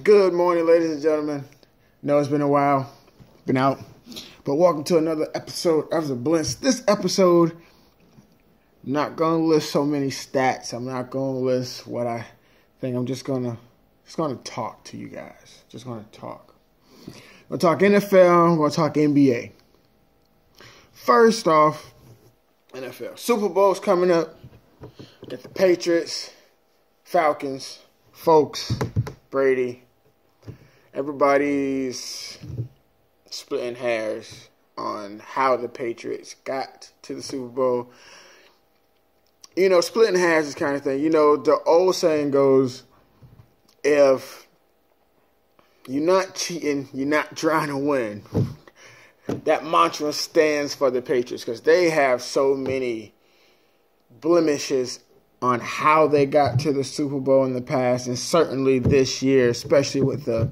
Good morning, ladies and gentlemen. No, it's been a while. Been out. But welcome to another episode of The Blitz. This episode, I'm not going to list so many stats. I'm not going to list what I think. I'm just going to talk to you guys. Just going to talk. I'm going to talk NFL. I'm going to talk NBA. First off, NFL. Super Bowl's coming up. Got the Patriots, Falcons, folks, Brady. Everybody's splitting hairs on how the Patriots got to the Super Bowl. You know, splitting hairs is kind of thing. You know, the old saying goes, if you're not cheating, you're not trying to win. That mantra stands for the Patriots because they have so many blemishes on how they got to the Super Bowl in the past, and certainly this year, especially with the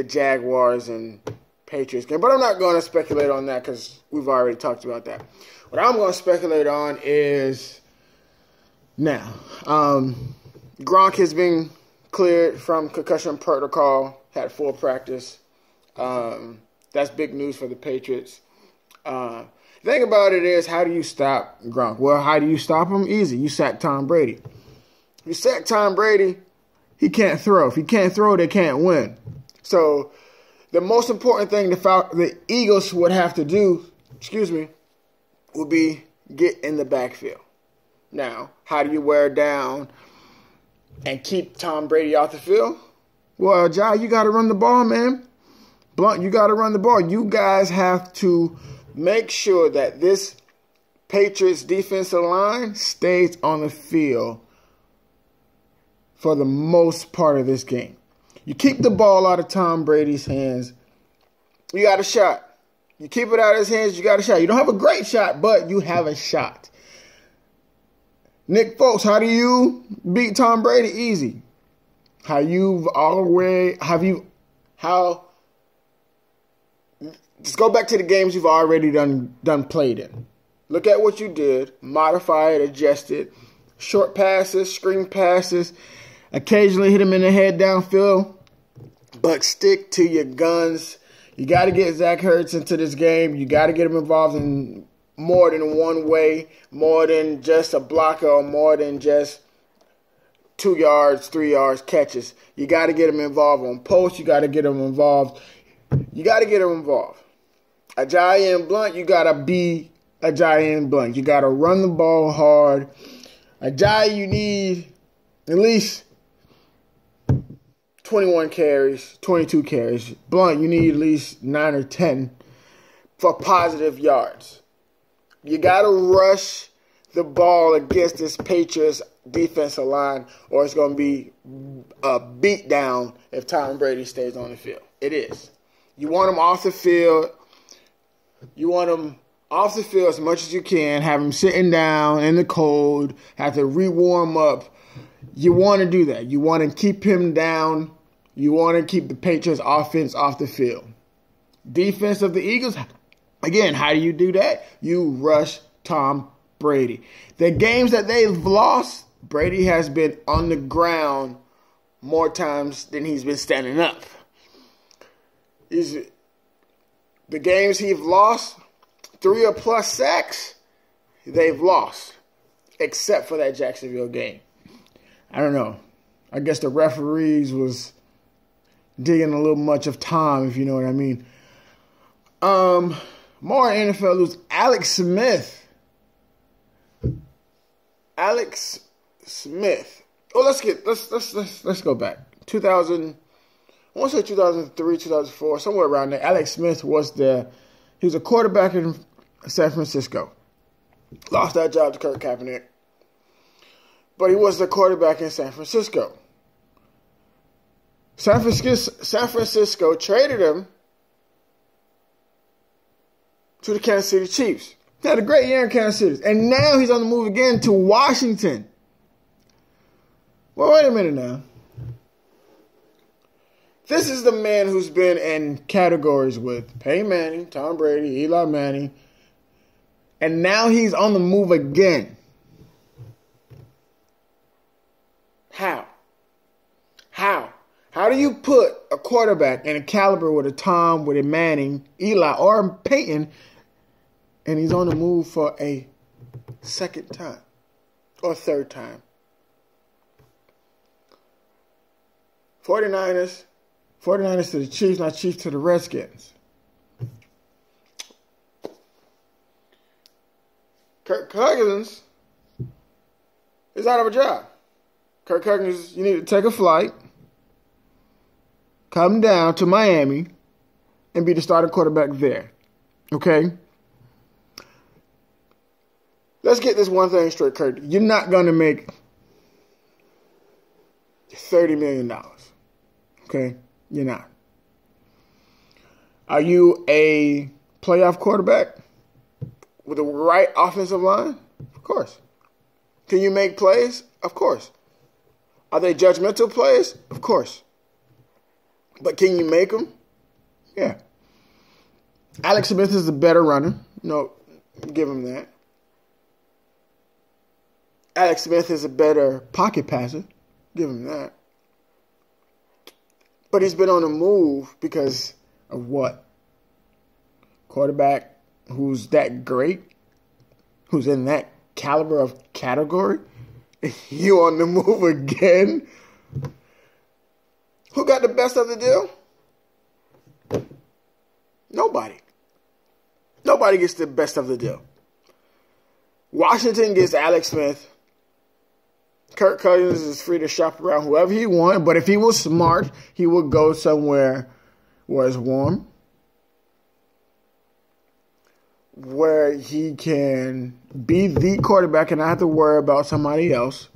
Jaguars and Patriots game. But I'm not going to speculate on that because we've already talked about that. What I'm going to speculate on is now, Gronk has been cleared from concussion protocol, had full practice. That's big news for the Patriots. The thing about it is, how do you stop Gronk? Well, how do you stop him? Easy. You sack Tom Brady. If you sack Tom Brady, he can't throw. If he can't throw, they can't win. So the most important thing the Eagles would have to do, would be get in the backfield. Now, how do you wear down and keep Tom Brady off the field? Well, Jai, you got to run the ball, man. Blunt, you got to run the ball. You guys have to make sure that this Patriots defensive line stays on the field for the most part of this game. You keep the ball out of Tom Brady's hands, you got a shot. You keep it out of his hands, you got a shot. You don't have a great shot, but you have a shot. Nick Foles, how do you beat Tom Brady? Easy. Just go back to the games you've already done played in. Look at what you did, modify it, adjust it. Short passes, screen passes, occasionally hit him in the head downfield, but stick to your guns. You got to get Zach Ertz into this game. You got to get him involved in more than one way, more than just a blocker or more than just 2 yards, 3 yards catches. You got to get him involved on posts. You got to get him involved. You got to get him involved. Ajayi and Blunt, you got to be Ajayi and Blunt. You got to run the ball hard. Ajayi, you need at least 21 carries, 22 carries. Blunt, you need at least 9 or 10 for positive yards. You got to rush the ball against this Patriots defensive line, or it's going to be a beat down if Tom Brady stays on the field. It is. You want him off the field. You want him off the field as much as you can. Have him sitting down in the cold. Have to re-warm up. You want to do that. You want to keep him down. You want to keep the Patriots offense off the field. Defense of the Eagles, again, how do you do that? You rush Tom Brady. The games that they've lost, Brady has been on the ground more times than he's been standing up. The games he's lost, 3 or plus sacks, they've lost, except for that Jacksonville game. I don't know. I guess the referees was digging a little much of time, if you know what I mean. More NFL news. Alex Smith. Oh, let's go back. I want to say 2003, 2004, somewhere around there. Alex Smith he was a quarterback in San Francisco. Lost that job to Kirk Kaepernick. But he was the quarterback in San Francisco. San Francisco traded him to the Kansas City Chiefs. He had a great year in Kansas City. And now he's on the move again to Washington. Well, wait a minute now. This is the man who's been in categories with Peyton Manning, Tom Brady, Eli Manning, and now he's on the move again. How? do you put a quarterback in a caliber with a Tom, with a Manning, Eli, or Peyton, and he's on the move for a second time or third time? 49ers to the Chiefs, not Chiefs to the Redskins. Kirk Cousins is out of a job. Kirk Cousins, you need to take a flight, come down to Miami, and be the starting quarterback there. Okay? Let's get this one thing straight, Kirk. You're not going to make $30 million. Okay? You're not. Are you a playoff quarterback with the right offensive line? Of course. Can you make plays? Of course. Are they judgmental plays? Of course. But can you make them? Yeah. Alex Smith is a better runner. No, give him that. Alex Smith is a better pocket passer. Give him that. But he's been on the move because of what? Quarterback who's that great? Who's in that caliber of category? You on the move again? Who got the best of the deal? Nobody. Nobody gets the best of the deal. Washington gets Alex Smith. Kirk Cousins is free to shop around whoever he wants, but if he was smart, he would go somewhere where it's warm, where he can be the quarterback and not have to worry about somebody else,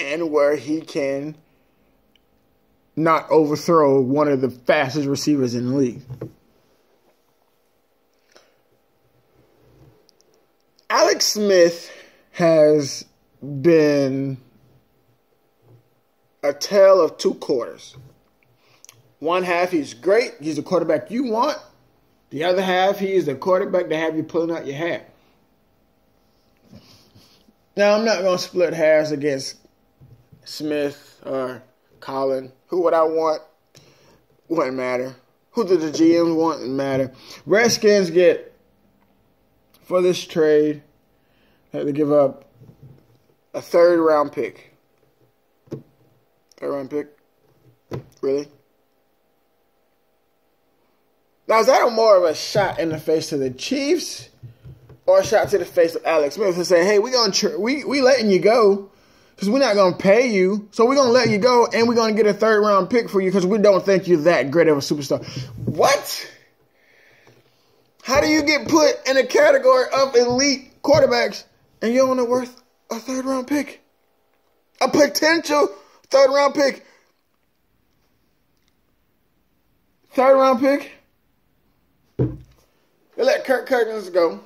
and where he can not overthrow one of the fastest receivers in the league. Alex Smith has been a tale of two quarters. One half, he's great. He's the quarterback you want. The other half, he is the quarterback that have you pulling out your hat. Now, I'm not going to split hairs against Smith or Colin. Who would I want? Wouldn't matter. Who did the GM want? Wouldn't matter. Redskins get, for this trade, had to give up a third-round pick. Third-round pick? Really? Now, is that more of a shot in the face to the Chiefs or a shot to the face of Alex Smith and say, hey, we letting you go because we're not going to pay you, so we're going to let you go and we're going to get a third-round pick for you because we don't think you're that great of a superstar. What? How do you get put in a category of elite quarterbacks and you're only worth a third-round pick? A potential third-round pick. Third-round pick? They let Kirk Cousins go.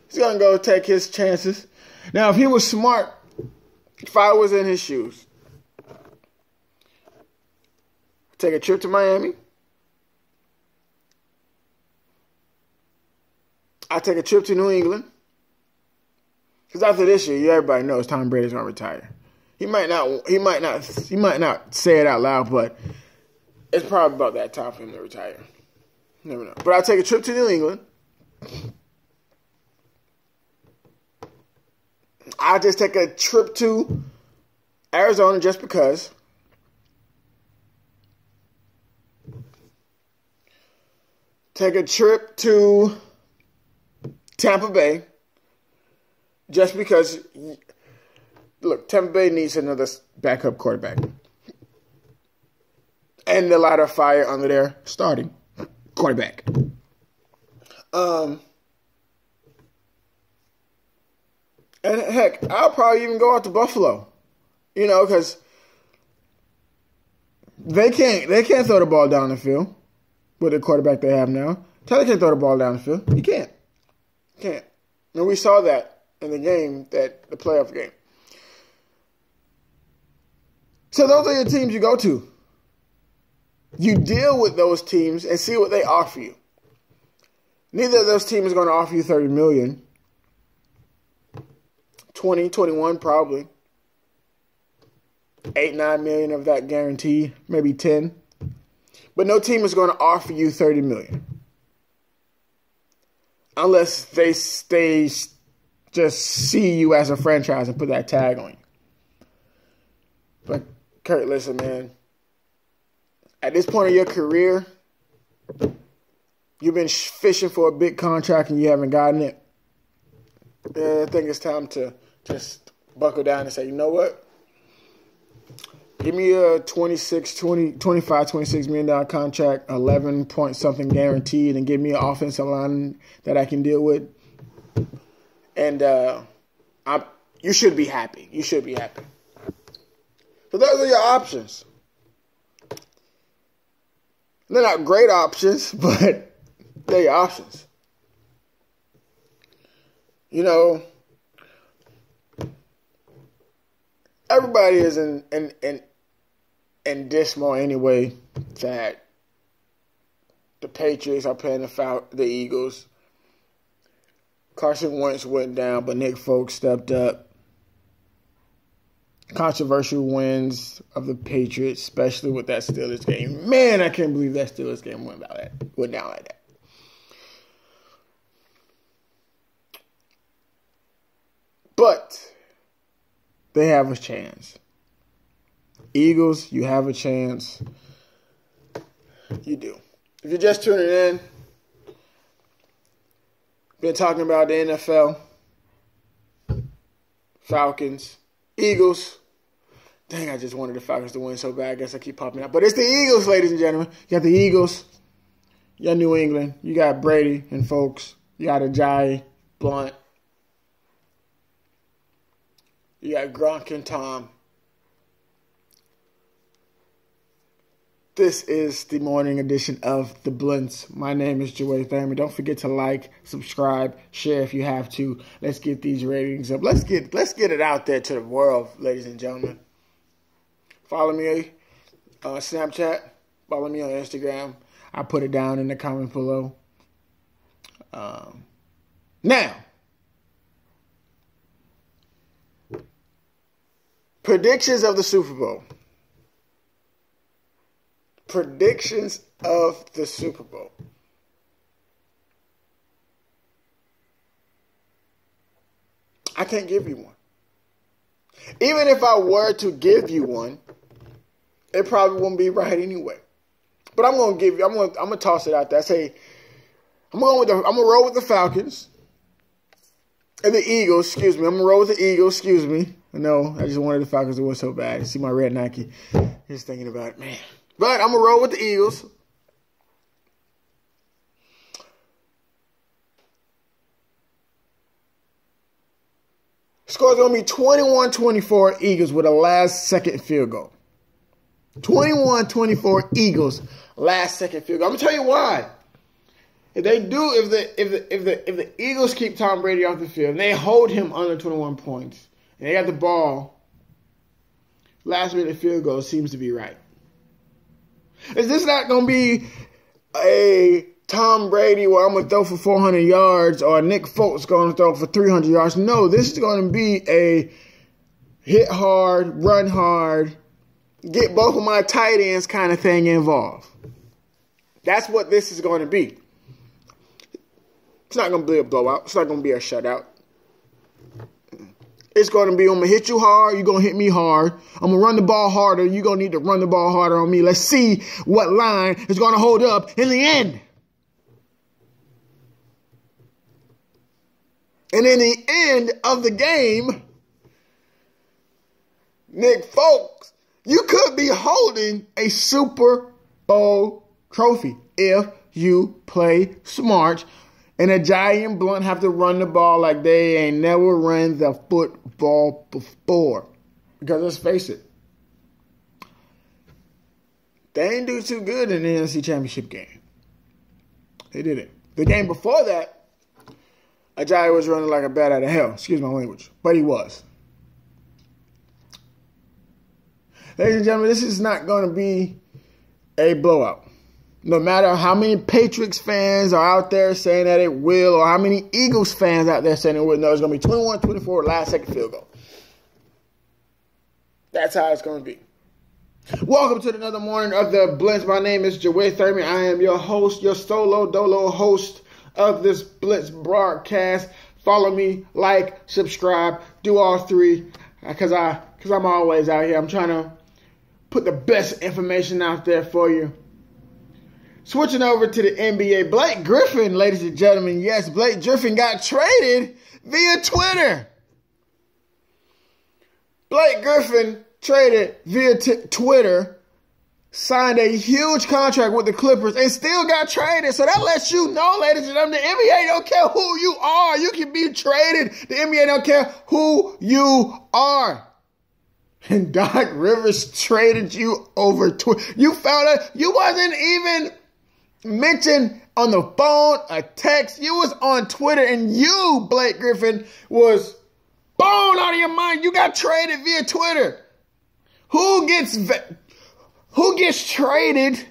He's going to go take his chances. Now, if he was smart, if I was in his shoes, take a trip to Miami. I take a trip to New England. Because after this year, everybody knows Tom Brady's gonna retire. He might not say it out loud, but it's probably about that time for him to retire. Never know. But I take a trip to New England. I just take a trip to Arizona just because. Take a trip to Tampa Bay just because. Look, Tampa Bay needs another backup quarterback. And a lot of fire under their starting quarterback. And heck, I'll probably even go out to Buffalo. You know, because they can't throw the ball down the field with the quarterback they have now. Tyler can't throw the ball down the field. He can't. And we saw that in the game, the playoff game. So those are your teams you go to. You deal with those teams and see what they offer you. Neither of those teams is going to offer you $30 million. 20, 21 probably. $8, $9 million of that guaranteed, maybe 10. But no team is going to offer you $30 million. Unless they just see you as a franchise and put that tag on you. But Kurt, listen, man. At this point in your career, you've been fishing for a big contract and you haven't gotten it. I think it's time to just buckle down and say, you know what? Give me a $26 million contract, 11 point something guaranteed, and give me an offensive line that I can deal with. And you should be happy. You should be happy. So those are your options. They're not great options, but they're your options. You know, everybody is in dismal anyway that the Patriots are playing the Eagles. Carson Wentz went down, but Nick Folk stepped up. Controversial wins of the Patriots, especially with that Steelers game. Man, I can't believe that Steelers game went down like that. But they have a chance. Eagles, you have a chance. You do. If you're just tuning in, been talking about the NFL, Falcons, Eagles. Dang, I just wanted the Falcons to win so bad. I guess I keep popping out. But it's the Eagles, ladies and gentlemen. You got the Eagles. You got New England. You got Brady and folks. You got Ajayi, Blunt. You got Gronk and Tom. This is the morning edition of The Blunts. My name is Joey Thamer. Don't forget to like, subscribe, share if you have to. Let's get these ratings up. Let's get it out there to the world, ladies and gentlemen. Follow me on Snapchat. Follow me on Instagram. I put it down in the comment below. Now, predictions of the Super Bowl. Predictions of the Super Bowl. I can't give you one. Even if I were to give you one, it probably won't be right anyway. But I'm gonna toss it out there. I say I'm gonna roll with the Falcons and the Eagles. Excuse me. I'm gonna roll with the Eagles. Excuse me. No, I just wanted the Falcons to win so bad. You see my red Nike. Just thinking about it, man. But I'm going to roll with the Eagles. Score's going to be 21-24 Eagles with a last-second field goal. 21-24 Eagles, last-second field goal. I'm going to tell you why. If the Eagles keep Tom Brady off the field and they hold him under 21 points and they got the ball, last-minute field goal seems to be right. Is this not going to be a Tom Brady where I'm going to throw for 400 yards or Nick Foltz going to throw for 300 yards? No, this is going to be a hit hard, run hard, get both of my tight ends kind of thing involved. That's what this is going to be. It's not going to be a blowout. It's not going to be a shutout. It's going to be, I'm going to hit you hard, you're going to hit me hard. I'm going to run the ball harder, you're going to need to run the ball harder on me. Let's see what line is going to hold up in the end. And in the end of the game, Nick Folks, you could be holding a Super Bowl trophy if you play smart. And Ajayi and Blunt have to run the ball like they ain't never run the football before. Because let's face it, they ain't do too good in the NFC Championship game. They didn't. The game before that, Ajayi was running like a bat out of hell. Excuse my language. But he was. Ladies and gentlemen, this is not going to be a blowout. No matter how many Patriots fans are out there saying that it will, or how many Eagles fans out there saying it will, no, it's going to be 21-24 last second field goal. That's how it's going to be. Welcome to another morning of the Blitz. My name is Joey Thurman. I am your host, your solo dolo host of this Blitz broadcast. Follow me, like, subscribe, do all three, because I'm always out here. I'm trying to put the best information out there for you. Switching over to the NBA, Blake Griffin, ladies and gentlemen. Yes, Blake Griffin got traded via Twitter. Blake Griffin traded via Twitter, signed a huge contract with the Clippers, and still got traded. So that lets you know, ladies and gentlemen, the NBA don't care who you are. You can be traded. The NBA don't care who you are. And Doc Rivers traded you over Twitter. You found out you wasn't even mentioned on the phone, a text. You was on Twitter, and you, Blake Griffin, was blown out of your mind. You got traded via Twitter. Who gets traded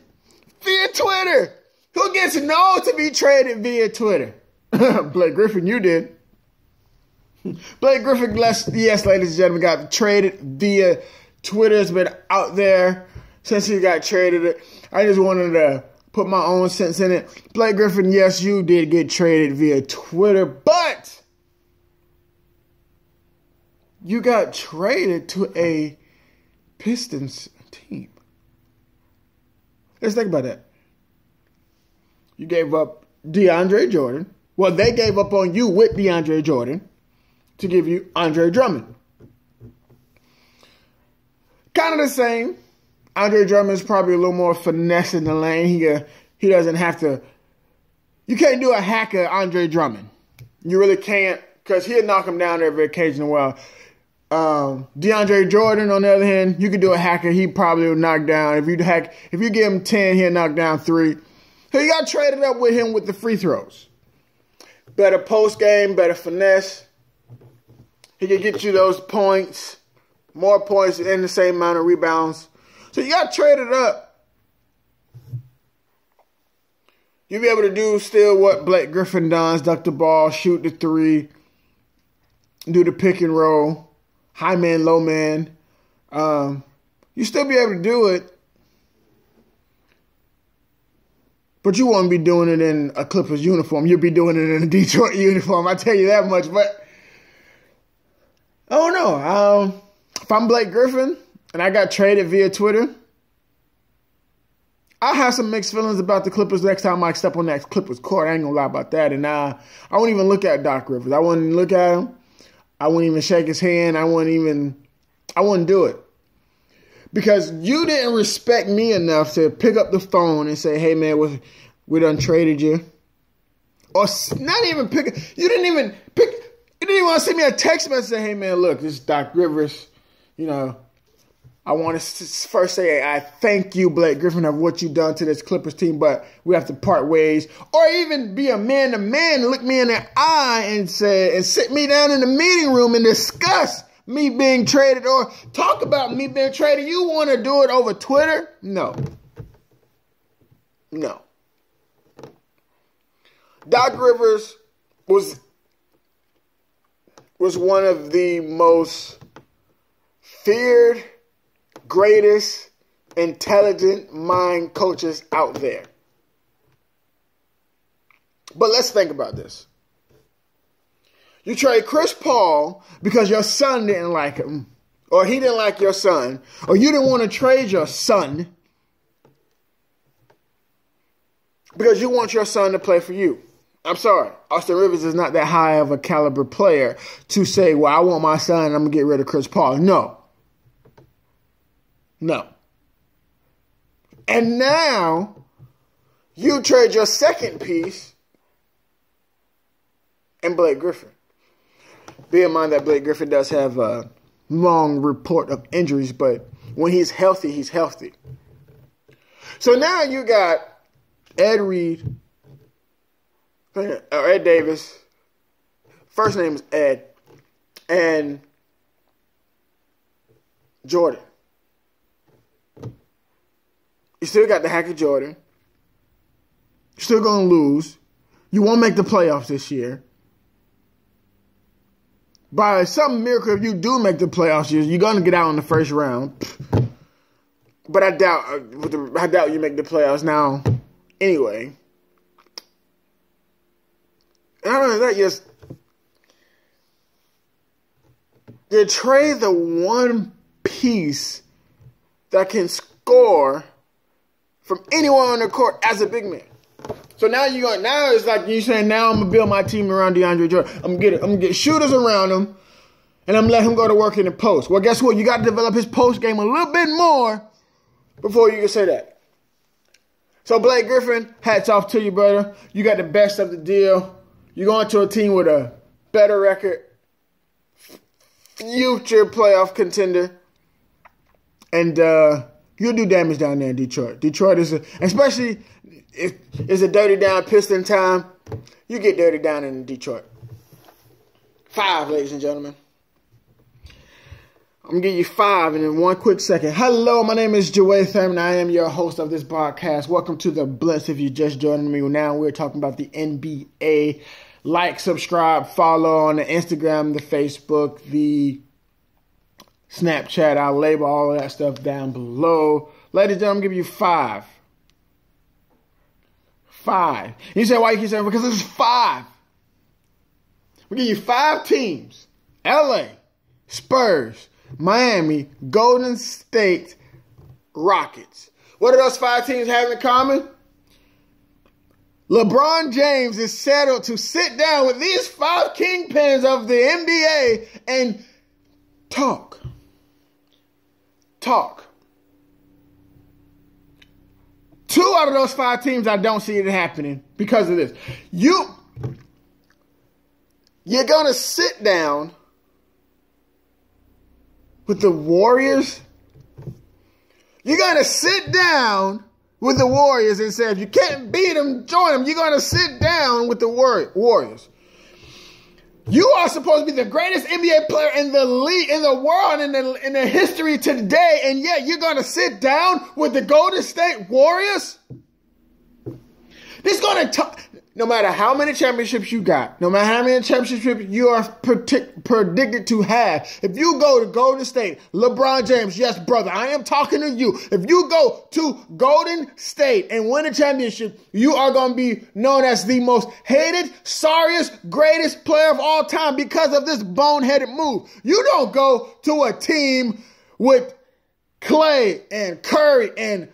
via Twitter? Who gets known to be traded via Twitter? Blake Griffin, you did. Blake Griffin, yes, ladies and gentlemen, got traded via Twitter. It's been out there since he got traded. I just wanted to put my own sense in it. Blake Griffin, yes, you did get traded via Twitter, but you got traded to a Pistons team. Let's think about that. You gave up DeAndre Jordan. Well, they gave up on you with DeAndre Jordan to give you Andre Drummond. Kind of the same. Andre Drummond is probably a little more finesse in the lane. He doesn't have to. You can't do a hack of Andre Drummond. You really can't, because he'll knock him down every occasion in a while. DeAndre Jordan, on the other hand, you could do a hacker. He probably will knock down. If you give him 10, he'll knock down 3. So you got traded up with him with the free throws. Better post game, better finesse. He can get you those points, more points, and the same amount of rebounds. So you got traded up. You'll be able to do still what Blake Griffin does: duck the ball, shoot the 3, do the pick and roll, high man, low man. You still be able to do it, but you won't be doing it in a Clippers uniform. You'll be doing it in a Detroit uniform. I tell you that much. But I don't know. If I'm Blake Griffin and I got traded via Twitter, I have some mixed feelings about the Clippers next time I step on that Clippers court. I ain't gonna lie about that. And I won't even look at Doc Rivers. I wouldn't look at him. I wouldn't even shake his hand. I wouldn't do it. Because you didn't respect me enough to pick up the phone and say, hey, man, we done traded you. Or not even pick. You didn't even want to send me a text message and say, hey, man, look, this is Doc Rivers. I want to first say I thank you, Blake Griffin, of what you've done to this Clippers team, but we have to part ways. Or even be a man-to-man and look me in the eye and sit me down in the meeting room and discuss me being traded or talk about me being traded. You want to do it over Twitter? No. Doc Rivers was one of the most feared, greatest, intelligent mind coaches out there. But let's think about this. You trade Chris Paul because your son didn't like him, or he didn't like your son, or you didn't want to trade your son because you want your son to play for you. I'm sorry. Austin Rivers is not that high of a caliber player to say, well, I want my son and I'm going to get rid of Chris Paul. No. And now you trade your second piece and Blake Griffin. Bear in mind that Blake Griffin does have a long report of injuries, but when he's healthy, he's healthy. So now you got Ed Davis, first name is Ed, and Jordan. You still got the hack of Jordan. You're still going to lose. You won't make the playoffs this year. by some miracle, if you do make the playoffs, you're going to get out in the first round. But I doubt you make the playoffs now. Anyway, and not only that, you trade the one piece that can score from anyone on the court as a big man. So now it's like you saying, now I'm gonna build my team around DeAndre Jordan. I'm gonna get shooters around him, and I'm gonna let him go to work in the post. Well, guess what? You got to develop his post game a little bit more before you can say that. So Blake Griffin, hats off to you, brother. You got the best of the deal. You're going to a team with a better record, future playoff contender, and you'll do damage down there in Detroit. Detroit is especially if it's a dirty down Piston time, you get dirty down in Detroit. 5, ladies and gentlemen. I'm going to give you 5 in one quick second. Hello, my name is Joey Thurman. I am your host of this podcast. Welcome to The Blitz. If you just joining me now, we're talking about the NBA. Like, subscribe, follow on the Instagram, the Facebook, the Snapchat. I'll label all of that stuff down below. Ladies and gentlemen, I'm going to give you 5. 5. You say, why you keep saying? Because this is 5. We give you 5 teams. LA, Spurs, Miami, Golden State, Rockets. What do those 5 teams have in common? LeBron James is settled to sit down with these 5 kingpins of the NBA and talk. 2 out of those 5 teams, I don't see it happening because of this. You're going to sit down with the Warriors. You're going to sit down with the Warriors and say, if you can't beat them, join them. You're going to sit down with the Warriors. You are supposed to be the greatest NBA player in the league, in the world, in the history today, and yet you're going to sit down with the Golden State Warriors? This is going to no matter how many championships you got, no matter how many championships you are predicted to have, if you go to Golden State, LeBron James, yes, brother, I am talking to you. If you go to Golden State and win a championship, you are going to be known as the most hated, sorriest, greatest player of all time because of this boneheaded move. You don't go to a team with Clay and Curry and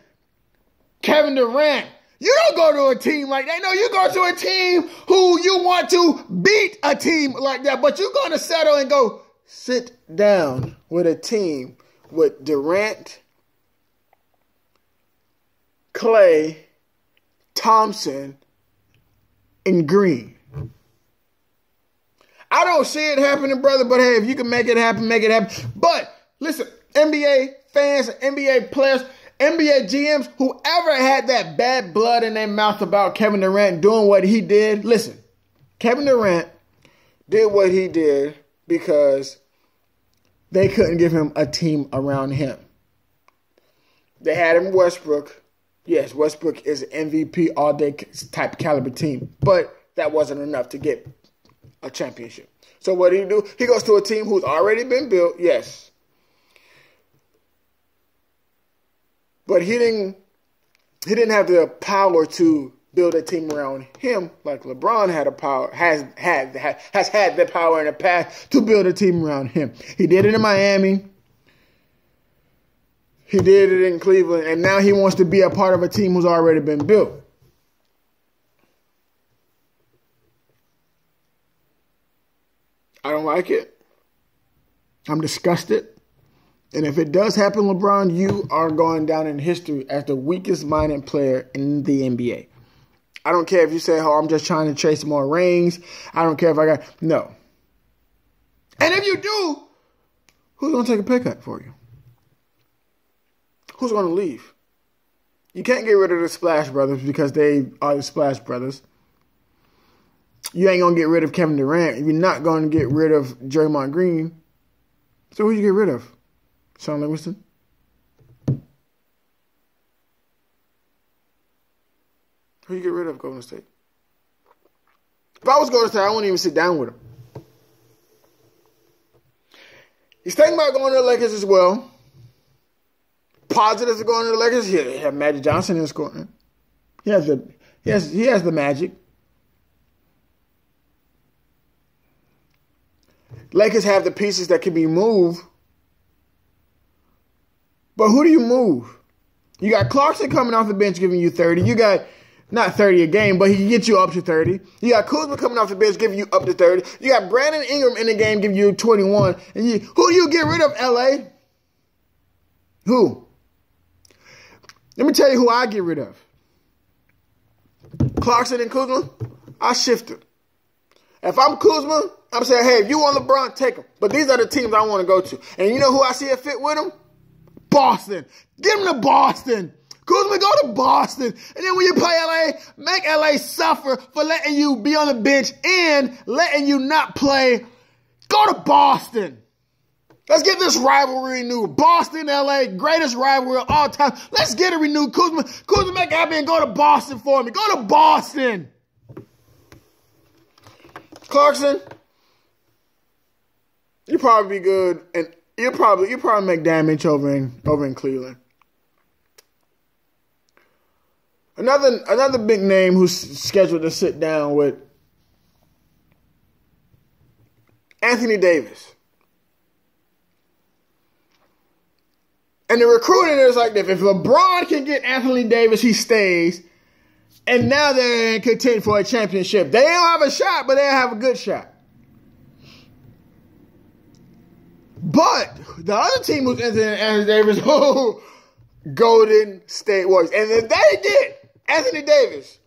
Kevin Durant. You don't go to a team like that. No, you go to a team who you want to beat a team like that. But you're going to settle and go sit down with a team with Durant, Clay, Thompson, and Green. I don't see it happening, brother. But hey, if you can make it happen, make it happen. But listen, NBA fans, NBA players, NBA GMs, whoever had that bad blood in their mouth about Kevin Durant doing what he did, listen, Kevin Durant did what he did because they couldn't give him a team around him. They had him Westbrook. Yes, Westbrook is an MVP all-day type caliber team, but that wasn't enough to get a championship. So what did he do? He goes to a team who's already been built, yes. But he didn't have the power to build a team around him like LeBron has had the power in the past to build a team around him. He did it in Miami. He did it in Cleveland, and now he wants to be a part of a team who's already been built. I don't like it. I'm disgusted. And if it does happen, LeBron, you are going down in history as the weakest-minded player in the NBA. I don't care if you say, oh, I'm just trying to chase more rings. I don't care if I got... No. And if you do, who's going to take a pay cut for you? Who's going to leave? You can't get rid of the Splash Brothers because they are the Splash Brothers. You ain't going to get rid of Kevin Durant. You're not going to get rid of Draymond Green. So who you get rid of? Sean Livingston? Who you get rid of, Golden State? If I was Golden State, I wouldn't even sit down with him. He's thinking about going to the Lakers as well. Positives of going to the Lakers. He have Magic Johnson in his corner. He has the Magic. Lakers have the pieces that can be moved. But who do you move? You got Clarkson coming off the bench giving you 30. You got not 30 a game, but he can get you up to 30. You got Kuzma coming off the bench giving you up to 30. You got Brandon Ingram in the game giving you 21. And who do you get rid of, LA? Who? Let me tell you who I get rid of. Clarkson and Kuzma, I shift it. If I'm Kuzma, I'm saying, hey, if you want LeBron, take him. But these are the teams I want to go to. And you know who I see a fit with him? Boston. Get him to Boston. Kuzma, go to Boston. And then when you play LA, make LA suffer for letting you be on the bench and letting you not play. Go to Boston. Let's get this rivalry renewed. Boston, LA, greatest rivalry of all time. Let's get it renewed. Kuzma, make it happen and go to Boston for me. Go to Boston. Clarkson, you probably be good, and you probably make damage over in Cleveland. Another big name who's scheduled to sit down with Anthony Davis. And the recruiting is like this. If LeBron can get Anthony Davis, he stays. And now they're in contention for a championship. They don't have a shot, but they have a good shot. But the other team was Anthony Davis. Golden State Warriors. And if they get Anthony Davis,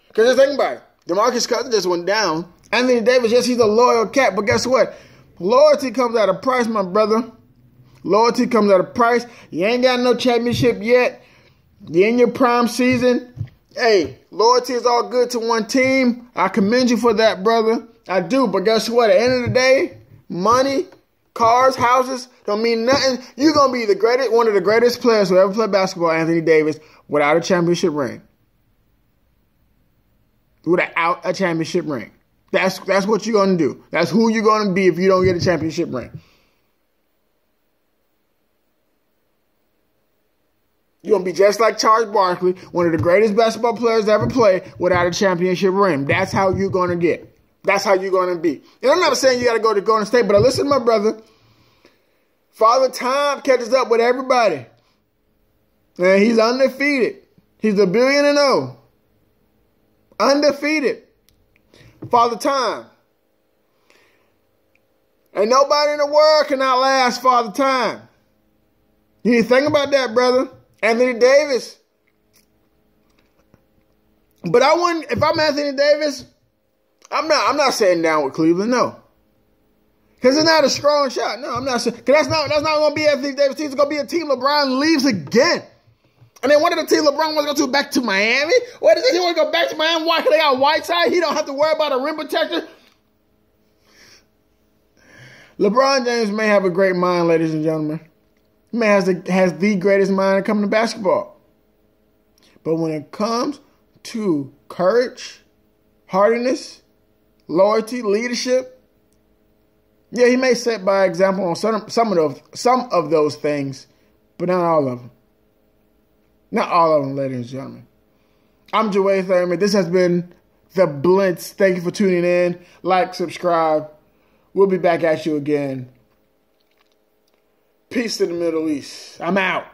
because just think about it. DeMarcus Cousins just went down. Anthony Davis, yes, he's a loyal cat, but guess what? Loyalty comes at a price, my brother. Loyalty comes at a price. You ain't got no championship yet. You're in your prime season. Hey, loyalty is all good to one team. I commend you for that, brother. I do. But guess what? At the end of the day, money, cars, houses don't mean nothing. You're going to be one of the greatest players who ever played basketball, Anthony Davis, without a championship ring. Without a championship ring. That's what you're going to do. That's who you're going to be if you don't get a championship ring. You're going to be just like Charles Barkley, one of the greatest basketball players to ever play without a championship ring. That's how you're going to get. That's how you're going to be. And I'm not saying you got to go to Golden State, but I listen to my brother. Father Time catches up with everybody. And he's undefeated. He's $1 billion. Undefeated. Father Time. Ain't nobody in the world can outlast Father Time. You need to think about that, brother. Anthony Davis. But I wouldn't, if I'm Anthony Davis, I'm not sitting down with Cleveland, no. Because it's not a strong shot. No, I'm not saying, because that's not going to be Anthony Davis' team. It's going to be a team LeBron leaves again. And then one of the teams LeBron wants to go back to Miami. What does he want to go back to Miami? Why? Because they got Whiteside. He don't have to worry about a rim protector. LeBron James may have a great mind, ladies and gentlemen. He may has the greatest mind coming to basketball. But when it comes to courage, hardiness, loyalty, leadership, yeah, he may set by example on some of those things, but not all of them. Not all of them, ladies and gentlemen. I'm Joey Thurman. This has been The Blitz. Thank you for tuning in. Like, subscribe. We'll be back at you again. Peace to the Middle East. I'm out.